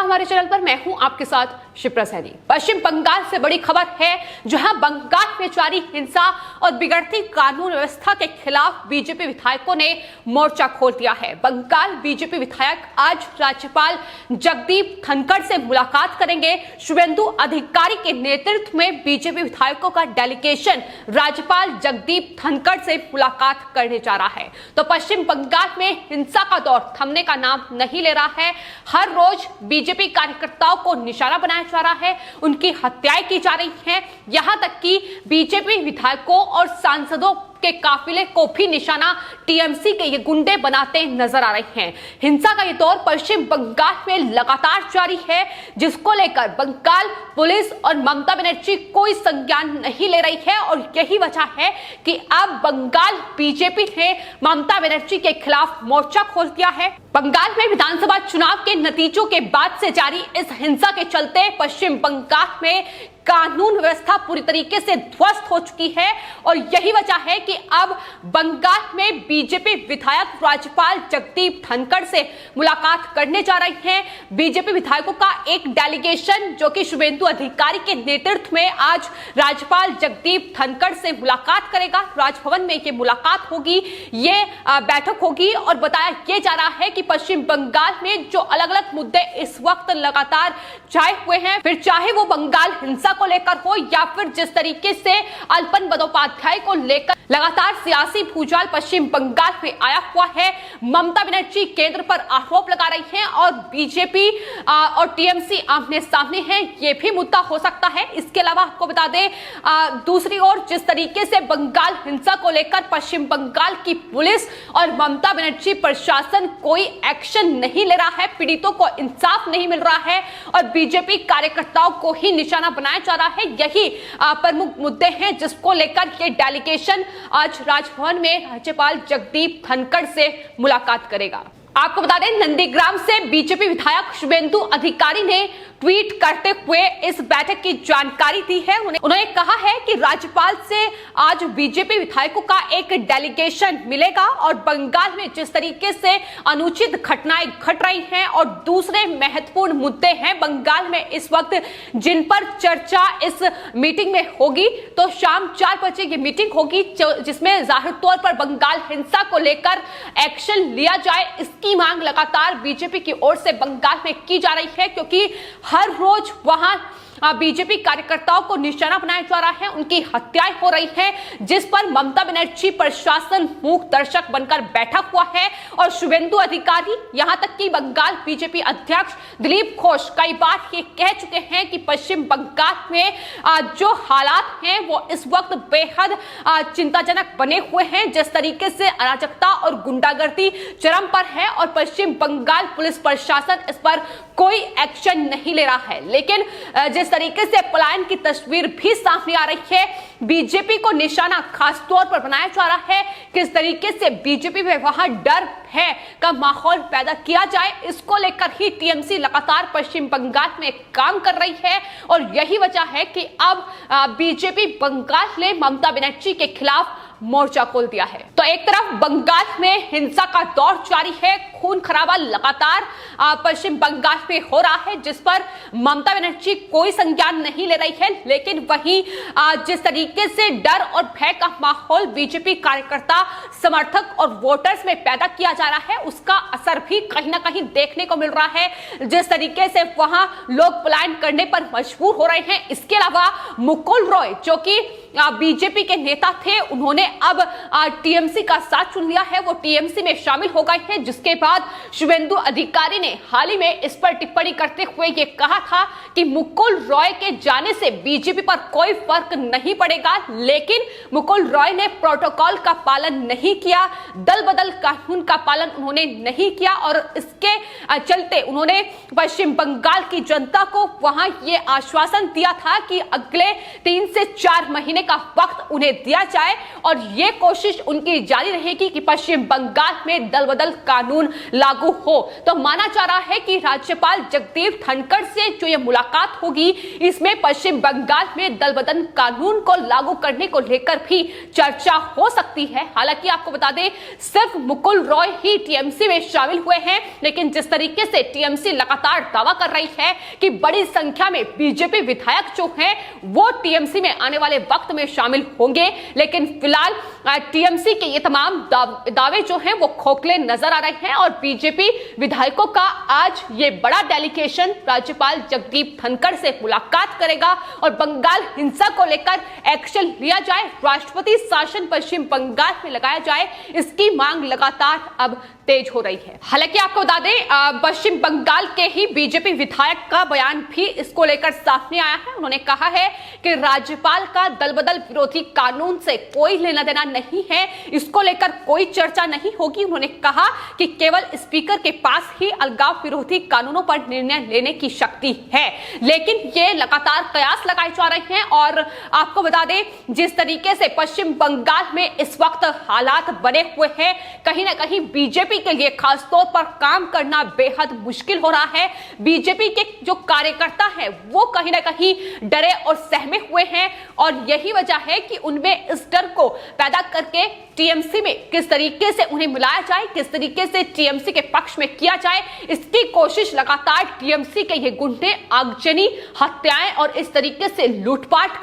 हमारे चैनल पर। मैं हूं आपके साथ शिप्रा सैनी। पश्चिम बंगाल से बड़ी खबर है, जहां बंगाल में जारी हिंसा और बिगड़ती कानून व्यवस्था के खिलाफ बीजेपी विधायकों ने मोर्चा खोल दिया है। बंगाल बीजेपी विधायक आज राज्यपाल जगदीप धनखड़ से मुलाकात करेंगे। शुभेंदु अधिकारी के नेतृत्व में बीजेपी विधायकों का डेलीगेशन राज्यपाल जगदीप धनखड़ से मुलाकात करने जा रहा है। तो पश्चिम बंगाल में हिंसा का दौर थमने का नाम नहीं ले रहा है। हर रोज बीजेपी कार्यकर्ताओं को निशाना बनाया जा रहा है, उनकी हत्याएं की जा रही हैं। यहां तक कि बीजेपी विधायकों और सांसदों के काफिले को भी निशाना टीएमसी के ये गुंडे बनाते नजर आ रहे हैं। हिंसा का ये दौर पश्चिम बंगाल में लगातार जारी है, जिसको लेकर बंगाल पुलिस और ममता बनर्जी कोई संज्ञान नहीं ले रही है। और यही वजह है कि अब बंगाल बीजेपी ने ममता बनर्जी के खिलाफ मोर्चा खोल दिया है। बंगाल में विधानसभा चुनाव के नतीजों के बाद से जारी इस हिंसा के चलते पश्चिम बंगाल में कानून व्यवस्था पूरी तरीके से ध्वस्त हो चुकी है। और यही वजह है कि अब बंगाल में बीजेपी विधायक राज्यपाल जगदीप धनखड़ से मुलाकात करने जा रहे हैं। बीजेपी विधायकों का एक डेलीगेशन जो कि शुभेंदु अधिकारी के नेतृत्व में आज राज्यपाल जगदीप धनखड़ से मुलाकात करेगा। राजभवन में ये मुलाकात होगी, ये बैठक होगी। और बताया यह जा रहा है कि पश्चिम बंगाल में जो अलग अलग मुद्दे इस वक्त लगातार छाए हुए हैं, फिर चाहे वो बंगाल हिंसा को लेकर हो या फिर जिस तरीके से अल्पन बंदोपाध्याय को लेकर लगातार सियासी भूचाल पश्चिम बंगाल में आया हुआ है। ममता बनर्जी केंद्र पर आरोप लगा रही हैं और बीजेपी और टीएमसी आमने सामने हैं, ये भी मुद्दा हो सकता है। इसके अलावा आपको बता दें, दूसरी ओर जिस तरीके से बंगाल हिंसा को लेकर पश्चिम बंगाल की पुलिस और ममता बनर्जी प्रशासन कोई एक्शन नहीं ले रहा है, पीड़ितों को इंसाफ नहीं मिल रहा है और बीजेपी कार्यकर्ताओं को ही निशाना बनाया जा रहा है, यही प्रमुख मुद्दे हैं जिसको लेकर ये डेलीगेशन आज राजभवन में राज्यपाल जगदीप धनखड़ से मुलाकात करेगा। आपको बता दें, नंदीग्राम से बीजेपी विधायक शुभेंदु अधिकारी ने ट्वीट करते हुए इस बैठक की जानकारी दी है। उन्होंने कहा है कि राज्यपाल से आज बीजेपी विधायकों का एक डेलीगेशन मिलेगा और बंगाल में जिस तरीके से अनुचित घटनाएं घट रही हैं और दूसरे महत्वपूर्ण मुद्दे हैं बंगाल में इस वक्त जिन पर चर्चा इस मीटिंग में होगी, तो शाम 4 बजे ये मीटिंग होगी जिसमें जाहिर तौर पर बंगाल हिंसा को लेकर एक्शन लिया जाए, इसकी मांग लगातार बीजेपी की ओर से बंगाल में की जा रही है। क्योंकि हर रोज वहां बीजेपी कार्यकर्ताओं को निशाना बनाया जा रहा है, उनकी हत्याएं हो रही हैं, जिस पर ममता बनर्जी प्रशासन मूक दर्शक बनकर बैठा हुआ है। और शुभेंदु अधिकारी यहां तक कि बंगाल बीजेपी अध्यक्ष दिलीप घोष कई बार ये कह चुके हैं कि पश्चिम बंगाल में जो हालात हैं वो इस वक्त बेहद चिंताजनक बने हुए हैं। जिस तरीके से अराजकता और गुंडागर्दी चरम पर है और पश्चिम बंगाल पुलिस प्रशासन इस पर कोई एक्शन नहीं ले रहा है। लेकिन जिस तरीके से पलायन की तस्वीर भी सामने आ रही है, बीजेपी को निशाना खास तौर पर बनाया जा रहा है, किस तरीके से बीजेपी में वहां डर है का माहौल पैदा किया जाए, इसको लेकर ही टीएमसी लगातार पश्चिम बंगाल में काम कर रही है। और यही वजह है कि अब बीजेपी बंगाल ने ममता बनर्जी के खिलाफ मोर्चा खोल दिया है। तो एक तरफ बंगाल में हिंसा का दौर जारी है, खून खराबा लगातार पश्चिम बंगाल में हो रहा है, जिस पर ममता बनर्जी कोई संज्ञान नहीं ले रही है। लेकिन वहीं जिस तरीके से डर और भय का माहौल बीजेपी कार्यकर्ता, समर्थक और वोटर्स में पैदा किया जा रहा है, उसका असर भी कहीं ना कहीं देखने को मिल रहा है। जिस तरीके से वहां लोग पलायन करने पर मजबूर हो रहे हैं। इसके अलावा मुकुल रॉय जो कि बीजेपी के नेता थे, उन्होंने अब टीएमसी का साथ चुन लिया है, वो टीएमसी में शामिल हो गए हैं। जिसके बाद शुभेंदु अधिकारी ने हाल ही में इस पर टिप्पणी करते हुए ये कहा था कि मुकुल रॉय के जाने से बीजेपी पर कोई फर्क नहीं पड़ेगा। लेकिन मुकुल रॉय ने प्रोटोकॉल का पालन नहीं किया, दल बदल कानून का पालन उन्होंने नहीं किया और इसके चलते उन्होंने पश्चिम बंगाल की जनता को वहां ये आश्वासन दिया था कि अगले 3 से 4 महीने का वक्त उन्हें दिया जाए और और ये कोशिश उनकी जारी रहेगी कि पश्चिम बंगाल में दल बदल कानून लागू हो। तो माना जा रहा है कि राज्यपाल जगदीप धनखड़ से जो ये मुलाकात होगी, इसमें पश्चिम बंगाल में दल बदल कानून को लागू करने को लेकर भी चर्चा हो सकती है। हालांकि आपको बता दें, सिर्फ मुकुल रॉय ही टीएमसी में शामिल हुए हैं, लेकिन जिस तरीके से टीएमसी लगातार दावा कर रही है कि बड़ी संख्या में बीजेपी विधायक जो हैं वो टीएमसी में आने वाले वक्त में शामिल होंगे, लेकिन फिलहाल टीएमसी के ये तमाम दावे जो हैं वो खोखले नजर आ रहे हैं और बीजेपी विधायकों का आज ये बड़ा डेलीगेशन राज्यपाल जगदीप धनखड़ से मुलाकात करेगा और बंगाल हिंसा को लेकर एक्शन लिया जाए, राष्ट्रपति शासन पश्चिम बंगाल में लगाया जाए, इसकी मांग लगातार अब तेज हो रही है। हालांकि आपको बता दें, पश्चिम बंगाल के ही बीजेपी विधायक का बयान भी इसको लेकर सामने आया है। उन्होंने कहा है कि राज्यपाल का दल बदल विरोधी कानून से कोई लेना देना नहीं है, इसको लेकर कोई चर्चा नहीं होगी। उन्होंने कहा कि केवल स्पीकर के पास ही अलगाव विरोधी कानूनों पर निर्णय लेने की शक्ति है, लेकिन ये लगातार कयास लगाए जा रहे हैं। और आपको बता दें, जिस तरीके से पश्चिम बंगाल में इस वक्त हालात बने हुए हैं, कहीं ना कहीं बीजेपी के लिए खास तौर पर काम करना बेहद मुश्किल हो रहा है। बीजेपी के जो कार्यकर्ता हैं वो कहीं ना कहीं डरे और सहमे हुए हैं और यही वजह है कि उनमें इस डर को पैदा करके टीएमसी में किस तरीके से उन्हें मिलाया जाए, किस तरीके से टीएमसी के पक्ष में किया जाए, इसकी कोशिश लगातार टीएमसी के ये गुंडे आगजनी, हत्याएं और इस तरीके से लूटपाट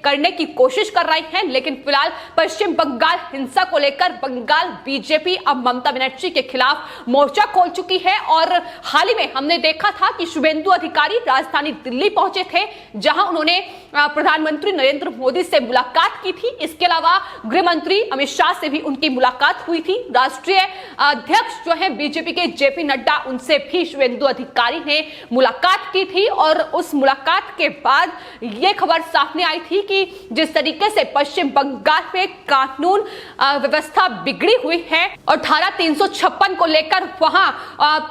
करने की कोशिश कर रहे हैं। लेकिन फिलहाल पश्चिम बंगाल हिंसा को लेकर बंगाल बीजेपी अब ममता बनर्जी के खिलाफ मोर्चा खोल चुकी है और हाल ही में हमने देखा था कि शुभेंदु अधिकारी राजधानी दिल्ली पहुंचे थे, जहां उन्होंने प्रधानमंत्री नरेंद्र मोदी से मुलाकात की थी। इसके अलावा गृह मंत्री अमित शाह से भी उनकी मुलाकात हुई थी। राष्ट्रीय अध्यक्ष जो है बीजेपी के जेपी नड्डा, उनसे भी शुभेंदु अधिकारी ने मुलाकात की थी और उस मुलाकात के बाद यह खबर सामने आई थी कि जिस तरीके से पश्चिम बंगाल में कानून व्यवस्था बिगड़ी हुई है और धारा 356 को लेकर वहां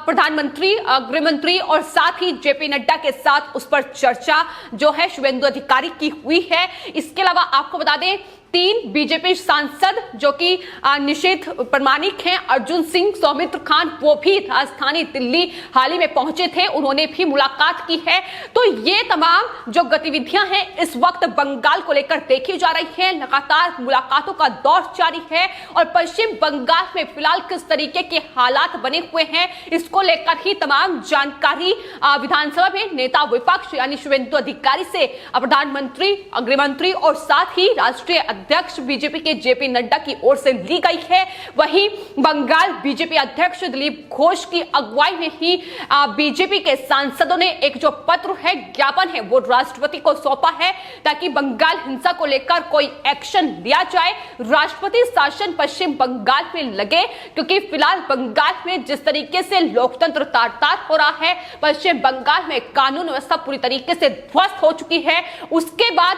प्रधानमंत्री, गृह मंत्री और साथ ही जेपी नड्डा के साथ उस पर चर्चा जो है शुभेंदु अधिकारी की हुई है। इसके अलावा आपको बता दें, 3 बीजेपी सांसद जो कि निषेध प्रमाणिक हैं, अर्जुन सिंह, सौमित्र खान, वो भी राजधानी दिल्ली हाल ही में पहुंचे थे, उन्होंने भी मुलाकात की है। तो ये तमाम जो गतिविधियां हैं इस वक्त बंगाल को लेकर देखी जा रही है। लगातार मुलाकातों का दौर जारी है और पश्चिम बंगाल में फिलहाल किस तरीके के हालात बने हुए हैं, इसको लेकर ही तमाम जानकारी विधानसभा में नेता विपक्ष यानी शुभेंदु अधिकारी से प्रधानमंत्री, गृह मंत्री और साथ ही राष्ट्रीय अध्यक्ष बीजेपी के जेपी नड्डा की ओर से ली गई है। वहीं बंगाल बीजेपी अध्यक्ष दिलीप घोष की अगुवाई में ही बीजेपी के सांसदों ने एक जो पत्र है, ज्ञापन है, वो राष्ट्रपति को सौंपा है ताकि बंगाल हिंसा को लेकर कोई एक्शन लिया जाए, राष्ट्रपति शासन पश्चिम बंगाल में लगे। क्योंकि फिलहाल बंगाल में जिस तरीके से लोकतंत्र तार-तार हो रहा है, पश्चिम बंगाल में कानून व्यवस्था पूरी तरीके से ध्वस्त हो चुकी है, उसके बाद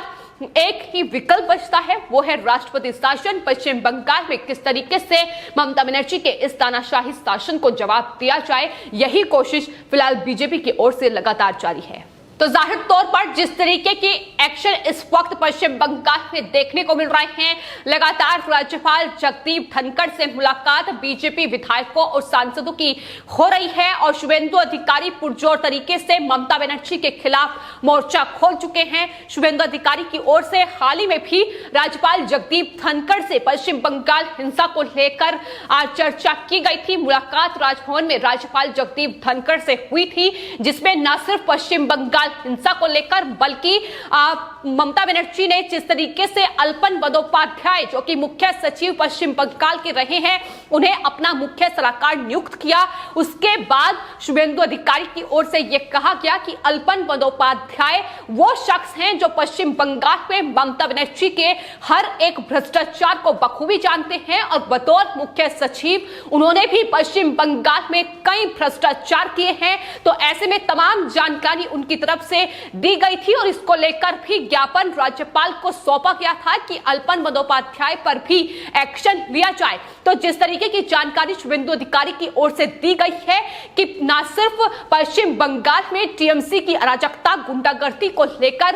एक ही विकल्प बचता है, वो है राष्ट्रपति शासन। पश्चिम बंगाल में किस तरीके से ममता बनर्जी के इस तानाशाही शासन को जवाब दिया जाए, यही कोशिश फिलहाल बीजेपी की ओर से लगातार जारी है। तो जाहिर तौर पर जिस तरीके की एक्शन इस वक्त पश्चिम बंगाल में देखने को मिल रहे हैं, लगातार राज्यपाल जगदीप धनखड़ से मुलाकात बीजेपी विधायकों और सांसदों की हो रही है और शुभेंदु अधिकारी पुरजोर तरीके से ममता बनर्जी के खिलाफ मोर्चा खोल चुके हैं। शुभेंदु अधिकारी की ओर से हाल ही में भी राज्यपाल जगदीप धनखड़ से पश्चिम बंगाल हिंसा को लेकर चर्चा की गई थी। मुलाकात राजभवन में राज्यपाल जगदीप धनखड़ से हुई थी, जिसमें न सिर्फ पश्चिम बंगाल हिंसा को लेकर बल्कि ममता बनर्जी ने जिस तरीके से अल्पन बंदोपाध्याय जो कि मुख्य सचिव पश्चिम बंगाल के रहे हैं, उन्हें अपना मुख्य सलाहकार नियुक्त किया। उसके बाद शुभेंदु अधिकारी की ओर से यह कहा गया कि अल्पन बंदोपाध्याय वो शख्स हैं जो पश्चिम बंगाल में ममता बनर्जी के हर एक भ्रष्टाचार को बखूबी जानते हैं और बतौर मुख्य सचिव उन्होंने भी पश्चिम बंगाल में कई भ्रष्टाचार किए हैं। तो ऐसे में तमाम जानकारी उनकी तरफ से दी गई थी और इसको लेकर भी ज्ञापन राज्यपाल को सौंपा गया था कि अल्पन बंदोपाध्याय पर भी एक्शन लिया जाए। तो जिस तरीके की जानकारी शुभेंदु अधिकारी की ओर से दी गई है कि न सिर्फ पश्चिम बंगाल में टीएमसी की अराजकता गुंडागर्दी को लेकर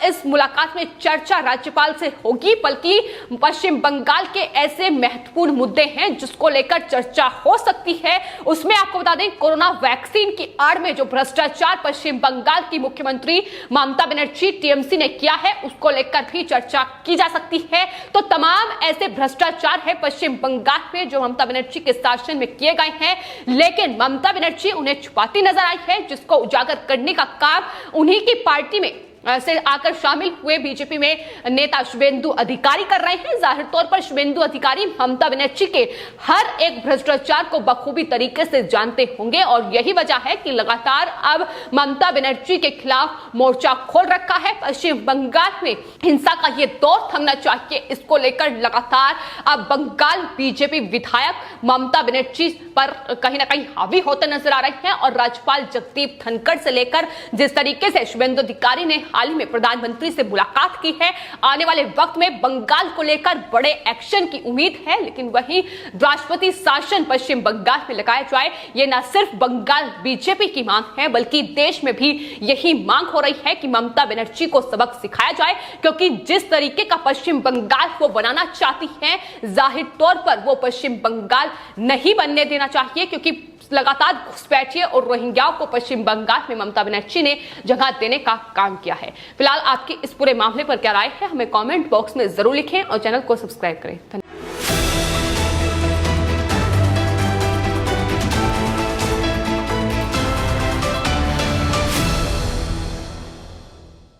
इस मुलाकात में चर्चा राज्यपाल से होगी, बल्कि पश्चिम बंगाल के ऐसे महत्वपूर्ण मुद्दे हैं जिसको लेकर चर्चा हो सकती है। उसमें आपको बता दें, कोरोना वैक्सीन की आड़ में जो भ्रष्टाचार पश्चिम बंगाल की मुख्यमंत्री ममता बनर्जी टीएमसी ने किया है, उसको लेकर भी चर्चा की जा सकती है। तो तमाम ऐसे भ्रष्टाचार है पश्चिम बंगाल में जो ममता बनर्जी के शासन में किए गए हैं, लेकिन ममता बनर्जी उन्हें छुपाती नजर आई है, जिसको उजागर करने का काम उन्हीं की पार्टी में से आकर शामिल हुए बीजेपी में नेता शुभेंदु अधिकारी कर रहे हैं। जाहिर तौर पर शुभेंदु अधिकारी ममता बनर्जी के हर एक भ्रष्टाचार को बखूबी तरीके से जानते होंगे और यही वजह है कि लगातार अब ममता बनर्जी के खिलाफ मोर्चा खोल रखा है। पश्चिम बंगाल में हिंसा का ये दौर थमना चाहिए, इसको लेकर लगातार अब बंगाल बीजेपी विधायक ममता बनर्जी पर कहीं ना कहीं हावी होते नजर आ रहे हैं और राज्यपाल जगदीप धनखड़ से लेकर जिस तरीके से शुभेंदु अधिकारी ने हाल ही में प्रधानमंत्री से मुलाकात की है, आने वाले वक्त में बंगाल को लेकर बड़े एक्शन की उम्मीद है। लेकिन वहीं राष्ट्रपति शासन पश्चिम बंगाल में लगाया जाए, ये न सिर्फ बंगाल बीजेपी की मांग है बल्कि देश में भी यही मांग हो रही है कि ममता बनर्जी को सबक सिखाया जाए, क्योंकि जिस तरीके का पश्चिम बंगाल वो बनाना चाहती है, जाहिर तौर पर वो पश्चिम बंगाल नहीं बनने देना चाहिए, क्योंकि लगातार घुसपैठिए और रोहिंग्याओं को पश्चिम बंगाल में ममता बनर्जी ने जगह देने का काम किया है। फिलहाल आपकी इस पूरे मामले पर क्या राय है, हमें कमेंट बॉक्स में जरूर लिखें और चैनल को सब्सक्राइब करें।